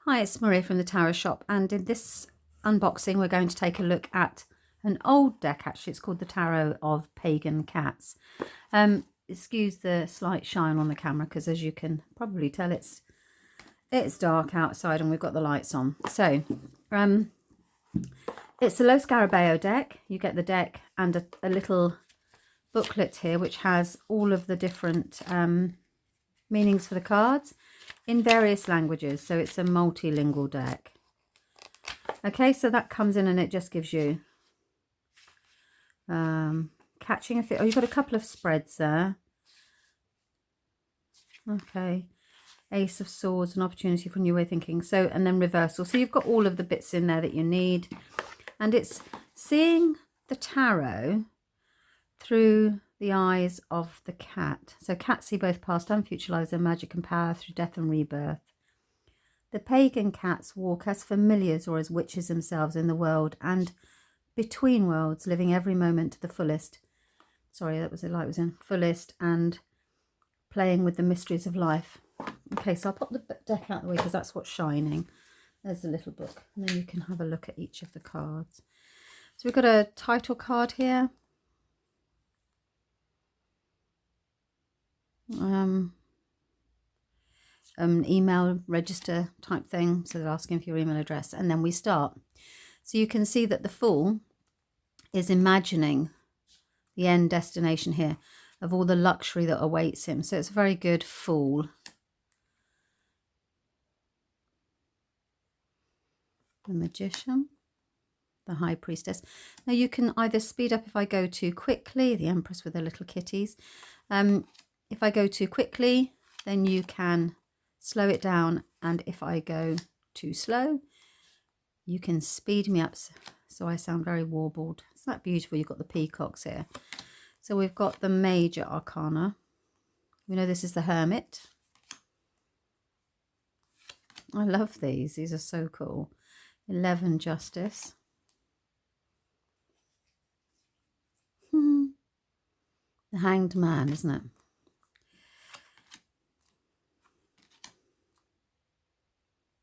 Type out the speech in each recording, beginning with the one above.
Hi, it's Maria from the Tarot Shop, and in this unboxing we're going to take a look at an old deck. Actually, it's called the Tarot of Pagan Cats. Excuse the slight shine on the camera because, as you can probably tell, it's dark outside and we've got the lights on. So it's the Lo Scarabeo deck. You get the deck and a little booklet here which has all of the different meanings for the cards in various languages, so it's a multilingual deck. Okay, so that comes in and it just gives you catching a fit. Oh, you've got a couple of spreads there. Okay, Ace of Swords, an opportunity for new way of thinking. So, and then reversal. So you've got all of the bits in there that you need, and it's seeing the tarot through the eyes of the cat. So cats see both past and future lives, their magic and power through death and rebirth. The pagan cats walk as familiars or as witches themselves in the world and between worlds, living every moment to the fullest. Sorry, that was the light was in. Fullest, and playing with the mysteries of life. Okay, so I'll pop the deck out of the way because that's what's shining. There's the little book, and then you can have a look at each of the cards. So we've got a title card here. An email register type thing, so they're asking for your email address, and then we start. So you can see that the Fool is imagining the end destination here of all the luxury that awaits him. So it's a very good Fool. The Magician, the High Priestess. Now you can either speed up if I go too quickly, the Empress with her little kitties. If I go too quickly, then you can slow it down, and if I go too slow, you can speed me up so I sound very warbled. Isn't that beautiful? You've got the peacocks here. So we've got the Major Arcana. We know this is the Hermit. I love these. These are so cool. 11, Justice. The Hanged Man, isn't it?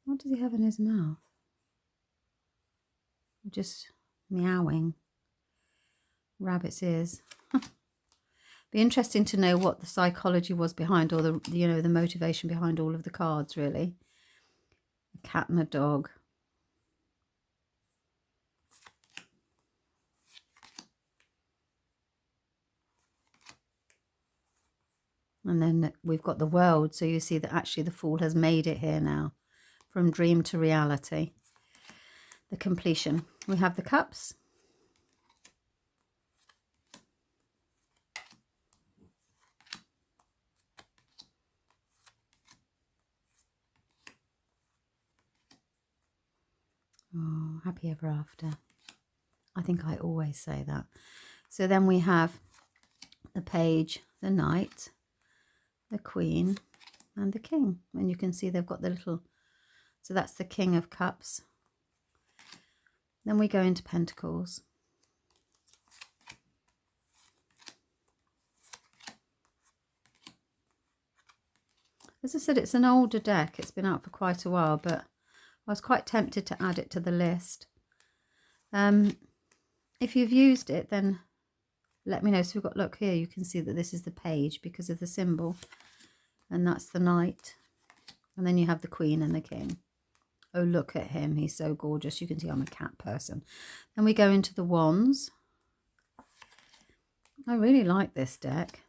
What does he have in his mouth? Just meowing. Rabbit's ears. Be interesting to know what the psychology was behind, or the motivation behind all of the cards, really. A cat and a dog. And then we've got the World, so you see that actually the Fool has made it here now, from dream to reality. The Completion. We have the Cups. Oh, happy ever after. I think I always say that. So then we have the Page, the Knight, the Queen, and the King. And you can see they've got the little, so that's the King of Cups. Then we go into Pentacles. As I said, it's an older deck. It's been out for quite a while, but I was quite tempted to add it to the list. If you've used it, then let me know. So we've got, look here, you can see that this is the Page because of the symbol, and that's the Knight, and then you have the Queen and the King. Oh, look at him, he's so gorgeous. You can see I'm a cat person. Then we go into the Wands. I really like this deck,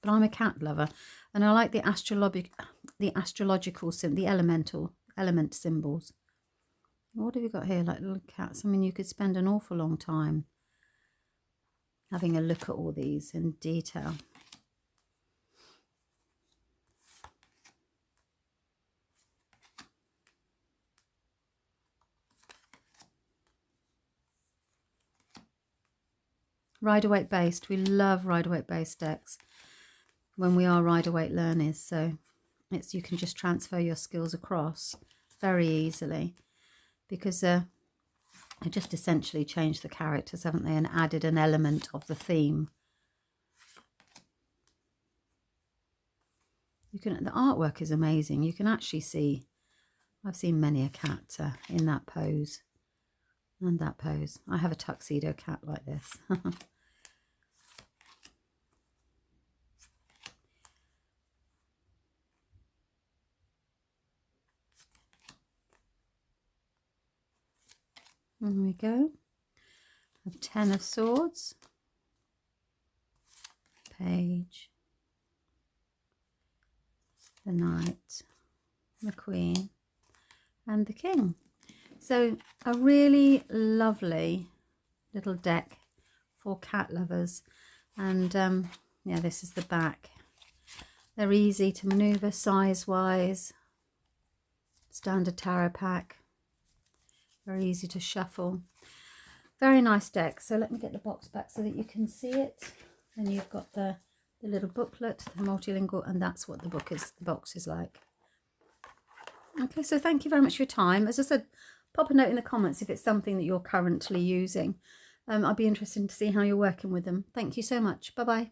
but I'm a cat lover, and I like the astrological the element symbols. What have you got here? Like little cats. I mean, you could spend an awful long time having a look at all these in detail. Rider-Waite based. We love Rider-Waite based decks when we are Rider-Waite learners. So you can just transfer your skills across very easily, because they just essentially changed the characters, haven't they, and added an element of the theme. The artwork is amazing. You can actually see I've seen many a cat in that pose and that pose. I have a tuxedo cat like this. There we go. A 10 of Swords, Page, the Knight, the Queen, and the King. So a really lovely little deck for cat lovers. And yeah, this is the back. They're easy to maneuver size-wise. Standard tarot pack. Very easy to shuffle. Very nice deck. So let me get the box back so that you can see it. And you've got the little booklet, the multilingual, and that's what the box is like. Okay, so thank you very much for your time. As I said, pop a note in the comments if it's something that you're currently using. I'd be interested to see how you're working with them. Thank you so much. Bye-bye.